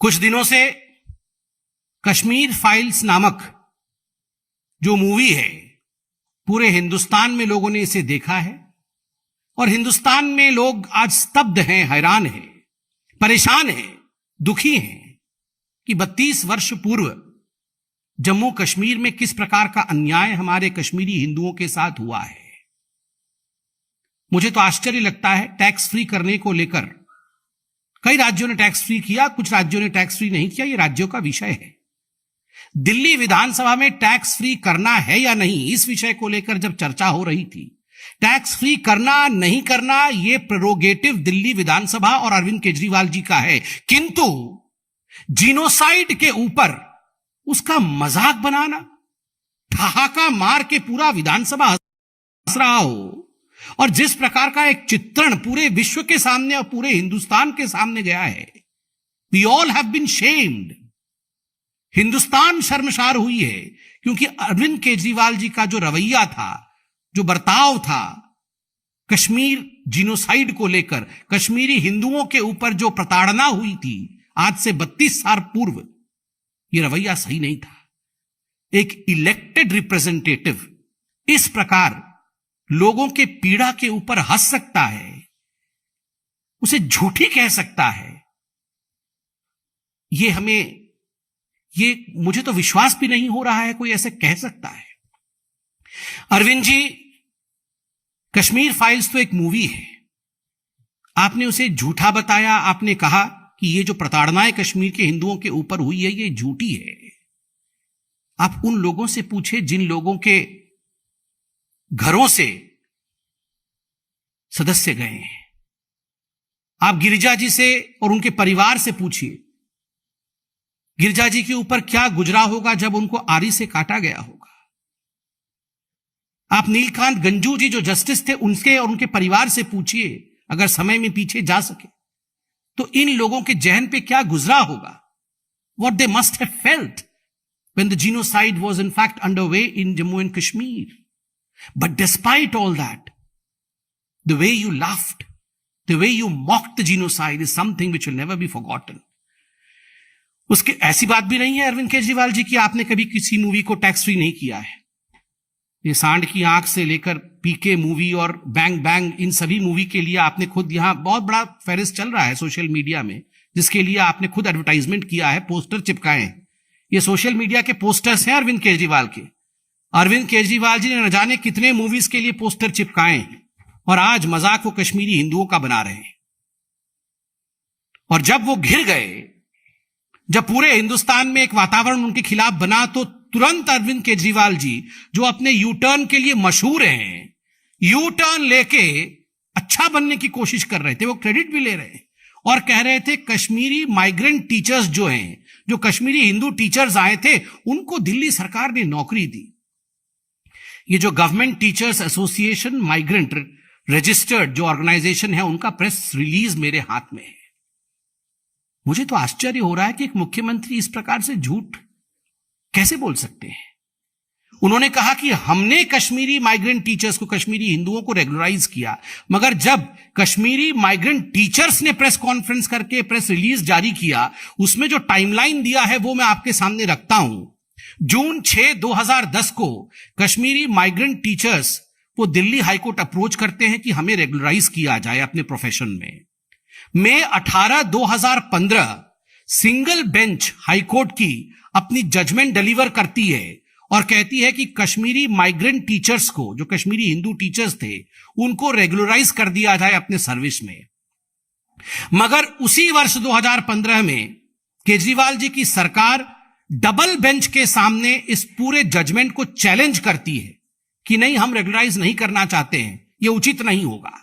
कुछ दिनों से कश्मीर फाइल्स नामक जो मूवी है, पूरे हिंदुस्तान में लोगों ने इसे देखा है और हिंदुस्तान में लोग आज स्तब्ध हैं, हैरान हैं, परेशान हैं, दुखी हैं कि 32 वर्ष पूर्व जम्मू कश्मीर में किस प्रकार का अन्याय हमारे कश्मीरी हिंदुओं के साथ हुआ है। मुझे तो आश्चर्य लगता है, टैक्स फ्री करने को लेकर कई राज्यों ने टैक्स फ्री किया, कुछ राज्यों ने टैक्स फ्री नहीं किया, यह राज्यों का विषय है। दिल्ली विधानसभा में टैक्स फ्री करना है या नहीं, इस विषय को लेकर जब चर्चा हो रही थी, टैक्स फ्री करना नहीं करना यह प्रेरोगेटिव दिल्ली विधानसभा और अरविंद केजरीवाल जी का है, किंतु जीनोसाइड के ऊपर उसका मजाक बनाना, ठहाका मार के पूरा विधानसभा हंस रहा हो और जिस प्रकार का एक चित्रण पूरे विश्व के सामने और पूरे हिंदुस्तान के सामने गया है, we all have been shamed. Hindustan शर्मसार हुई है क्योंकि अरविंद केजरीवाल जी का जो रवैया था, जो बर्ताव था, कश्मीर जीनोसाइड को लेकर, कश्मीरी हिंदुओं के ऊपर जो प्रताड़ना हुई थी आज से 32 साल पूर्व, यह रवैया सही नहीं था। एक इलेक्टेड रिप्रेजेंटेटिव इस प्रकार लोगों के पीड़ा के ऊपर हंस सकता है, उसे झूठी कह सकता है, मुझे तो विश्वास भी नहीं हो रहा है कोई ऐसे कह सकता है। अरविंद जी, कश्मीर फाइल्स तो एक मूवी है, आपने उसे झूठा बताया। आपने कहा कि ये जो प्रताड़नाएं कश्मीर के हिंदुओं के ऊपर हुई है ये झूठी है। आप उन लोगों से पूछे जिन लोगों के घरों से सदस्य गए हैं। आप गिरिजा जी से और उनके परिवार से पूछिए, गिरिजा जी के ऊपर क्या गुजरा होगा जब उनको आरी से काटा गया होगा। आप नीलकांत गंजू जी जो जस्टिस थे, उनके और उनके परिवार से पूछिए, अगर समय में पीछे जा सके तो इन लोगों के जहन पे क्या गुजरा होगा, what they must have felt when the genocide was in fact underway in Jammu and Kashmir. But despite all that, the way you laughed, the way you mocked the genocide is something which will never be forgotten. उसके ऐसी बात भी नहीं है अरविंद केजरीवाल जी की आपने कभी किसी मूवी को टैक्स फ्री नहीं किया है। ये सांड की आंख से लेकर पीके मूवी और बैंग बैंग, इन सभी मूवी के लिए आपने खुद, यहां बहुत बड़ा फेरिस चल रहा है सोशल मीडिया में, जिसके लिए आपने खुद एडवर्टाइजमेंट किया है, पोस्टर चिपकाए हैं। ये सोशल मीडिया के पोस्टर्स हैं अरविंद केजरीवाल के। अरविंद केजरीवाल जी ने न जाने कितने मूवीज के लिए पोस्टर चिपकाए हैं और आज मजाक वो कश्मीरी हिंदुओं का बना रहे हैं। और जब वो घिर गए, जब पूरे हिंदुस्तान में एक वातावरण उनके खिलाफ बना, तो तुरंत अरविंद केजरीवाल जी, जो अपने यू टर्न के लिए मशहूर हैं, यू टर्न लेके अच्छा बनने की कोशिश कर रहे थे। वो क्रेडिट भी ले रहे हैं और कह रहे थे कश्मीरी माइग्रेंट टीचर्स जो हैं, जो कश्मीरी हिंदू टीचर्स आए थे, उनको दिल्ली सरकार ने नौकरी दी। ये जो government teachers association migrant registered जो ऑर्गेनाइजेशन है, उनका प्रेस रिलीज मेरे हाथ में है। मुझे तो आश्चर्य हो रहा है कि एक मुख्यमंत्री इस प्रकार से झूठ कैसे बोल सकते हैं। उन्होंने कहा कि हमने कश्मीरी माइग्रेंट टीचर्स को, कश्मीरी हिंदुओं को रेगुलराइज किया, मगर जब कश्मीरी माइग्रेंट टीचर्स ने प्रेस कॉन्फ्रेंस करके प्रेस रिलीज जारी किया, उसमें जो टाइमलाइन दिया है वो मैं आपके सामने रखता हूं। जून 6, 2010 को कश्मीरी माइग्रेंट टीचर्स वो दिल्ली हाईकोर्ट अप्रोच करते हैं कि हमें रेगुलराइज किया जाए अपने प्रोफेशन में। मई 18, 2015 सिंगल बेंच हाईकोर्ट की अपनी जजमेंट डिलीवर करती है और कहती है कि कश्मीरी माइग्रेंट टीचर्स को, जो कश्मीरी हिंदू टीचर्स थे, उनको रेगुलराइज कर दिया जाए अपने सर्विस में। मगर उसी वर्ष 2015 में केजरीवाल जी की सरकार डबल बेंच के सामने इस पूरे जजमेंट को चैलेंज करती है कि नहीं, हम रेगुलराइज नहीं करना चाहते हैं, यह उचित नहीं होगा।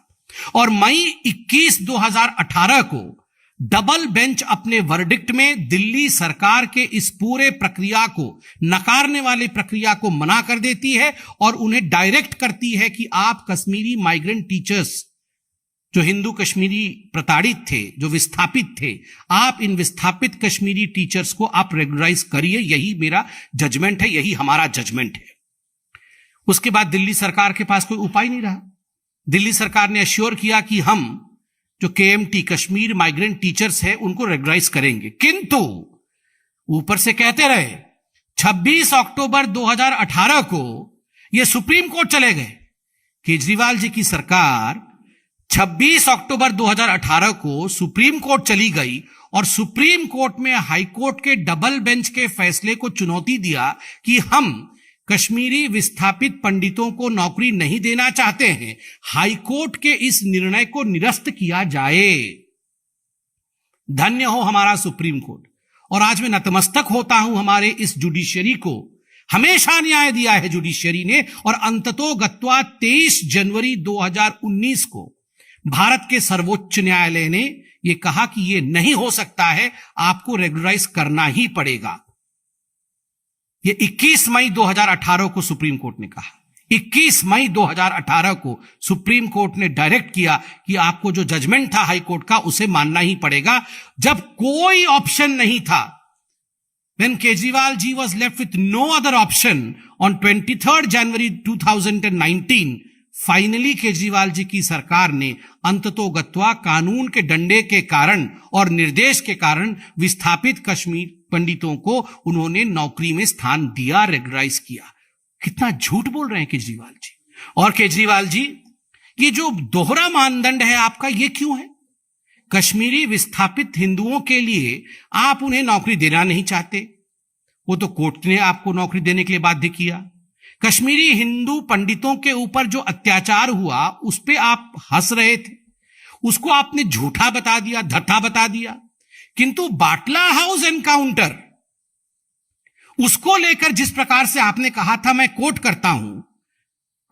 और मई 21, 2018 को डबल बेंच अपने वर्डिक्ट में दिल्ली सरकार के इस पूरे प्रक्रिया को, नकारने वाले प्रक्रिया को मना कर देती है और उन्हें डायरेक्ट करती है कि आप कश्मीरी माइग्रेंट टीचर्स, जो हिंदू कश्मीरी प्रताड़ित थे, जो विस्थापित थे, आप इन विस्थापित कश्मीरी टीचर्स को आप रेगुलराइज करिए। यही मेरा जजमेंट है, यही हमारा जजमेंट है। उसके बाद दिल्ली सरकार के पास कोई उपाय नहीं रहा। दिल्ली सरकार ने एश्योर किया कि हम जो KMT कश्मीर माइग्रेंट टीचर्स है उनको रेगुलराइज करेंगे, किंतु ऊपर से कहते रहे 26 अक्टूबर 2018 को यह सुप्रीम कोर्ट चले गए। केजरीवाल जी की सरकार 26 अक्टूबर 2018 को सुप्रीम कोर्ट चली गई और सुप्रीम कोर्ट में हाई कोर्ट के डबल बेंच के फैसले को चुनौती दिया कि हम कश्मीरी विस्थापित पंडितों को नौकरी नहीं देना चाहते हैं, हाई कोर्ट के इस निर्णय को निरस्त किया जाए। धन्य हो हमारा सुप्रीम कोर्ट। और आज मैं नतमस्तक होता हूं हमारे इस जुडिशरी को। हमेशा न्याय दिया है जुडिशरी ने, और अंततोगत्वा 23 जनवरी 2019 को भारत के सर्वोच्च न्यायालय ने यह कहा कि यह नहीं हो सकता है, आपको रेगुलराइज करना ही पड़ेगा। यह 21 मई 2018 को सुप्रीम कोर्ट ने कहा। 21 मई 2018 को सुप्रीम कोर्ट ने डायरेक्ट किया कि आपको जो जजमेंट था हाई कोर्ट का उसे मानना ही पड़ेगा, जब कोई ऑप्शन नहीं था। When Kejriwal ji was left with no other option on 23rd January 2019, finally Kejriwal ji की सरकार ने अंततोगत्वा कानून के डंडे के कारण और निर्देश के कारण विस्थापित कश्मीर पंडितों को उन्होंने नौकरी में स्थान दिया, रेगुलराइज किया। कितना झूठ बोल रहे हैं केजरीवाल जी। और केजरीवाल जी, ये जो दोहरा मानदंड है आपका, ये क्यों है? कश्मीरी विस्थापित हिंदुओं के लिए आप उन्हें नौकरी देना नहीं चाहते, वो तो कोर्ट ने आपको नौकरी देने के लिए बाध्य किया। कश्मीरी हिंदू पंडितों के ऊपर जो अत्याचार हुआ उस पे आप हंस रहे थे, उसको आपने झूठा बता दिया, धथा बता दिया। किंतु बाटला हाउस एनकाउंटर, उसको लेकर जिस प्रकार से आपने कहा था, मैं कोट करता हूं,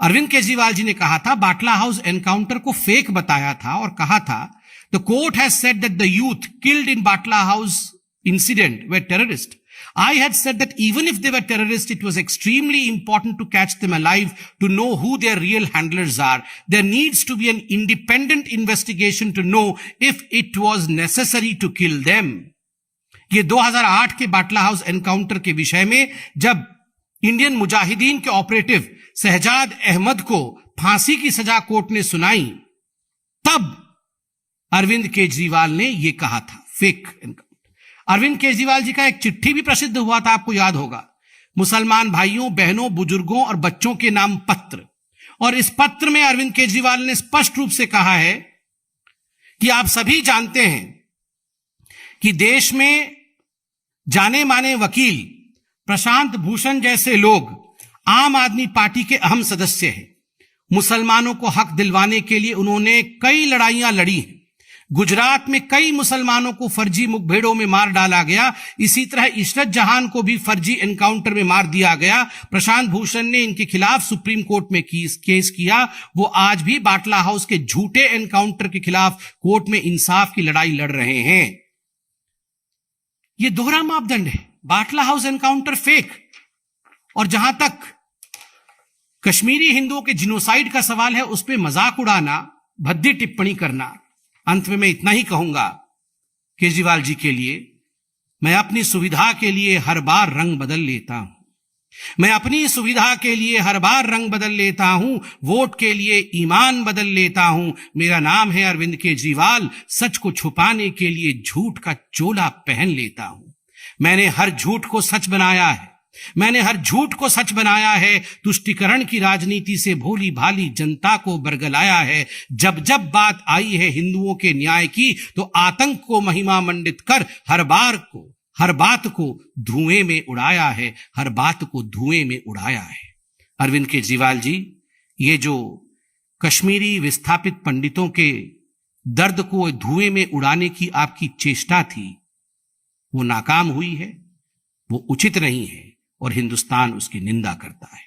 अरविंद केजरीवाल जी ने कहा था बाटला हाउस एनकाउंटर को फेक बताया था और कहा था the court has said that the youth killed in Batla house incident were terrorist. I had said that even if they were terrorists, it was extremely important to catch them alive, to know who their real handlers are. There needs to be an independent investigation to know if it was necessary to kill them. ये 2008 के बाटला house encounter के विषय में जब Indian Mujahideen के operative Shahzad Ahmad को फांसी की सजा कोर्ट ने सुनाई, तब अरविंद केजरीवाल ने यह कहा था फेक एनकाउंटर। अरविंद केजरीवाल जी का एक चिट्ठी भी प्रसिद्ध हुआ था, आपको याद होगा, मुसलमान भाइयों, बहनों, बुजुर्गों और बच्चों के नाम पत्र। और इस पत्र में अरविंद केजरीवाल ने स्पष्ट रूप से कहा है कि आप सभी जानते हैं कि देश में जाने माने वकील प्रशांत भूषण जैसे लोग आम आदमी पार्टी के अहम सदस्य हैं। मुसलमानों को हक दिलवाने के लिए उन्होंने कई लड़ाइयां लड़ी हैं। गुजरात में कई मुसलमानों को फर्जी मुठभेड़ों में मार डाला गया। इसी तरह इशरत जहां को भी फर्जी एनकाउंटर में मार दिया गया। प्रशांत भूषण ने इनके खिलाफ सुप्रीम कोर्ट में केस किया। वो आज भी बाटला हाउस के झूठे एनकाउंटर के खिलाफ कोर्ट में इंसाफ की लड़ाई लड़ रहे हैं। ये दोहरा मापदंड है, बाटला हाउस एनकाउंटर फेक। और जहां तक कश्मीरी हिंदुओं के जिनोसाइड का सवाल है, उस पर मजाक उड़ाना, भद्दी टिप्पणी करना। अंत में मैं इतना ही कहूंगा केजरीवाल जी के लिए, मैं अपनी सुविधा के लिए हर बार रंग बदल लेता हूं। मैं अपनी सुविधा के लिए हर बार रंग बदल लेता हूं, वोट के लिए ईमान बदल लेता हूं। मेरा नाम है अरविंद केजरीवाल, सच को छुपाने के लिए झूठ का चोला पहन लेता हूं। मैंने हर झूठ को सच बनाया है, मैंने हर झूठ को सच बनाया है। तुष्टीकरण की राजनीति से भोली भाली जनता को बरगलाया है। जब जब बात आई है हिंदुओं के न्याय की, तो आतंक को महिमा मंडित कर हर बात को धुएं में उड़ाया है, हर बात को धुएं में उड़ाया है। अरविंद केजरीवाल जी, ये जो कश्मीरी विस्थापित पंडितों के दर्द को धुएं में उड़ाने की आपकी चेष्टा थी, वो नाकाम हुई है, वो उचित नहीं है और हिंदुस्तान उसकी निंदा करता है।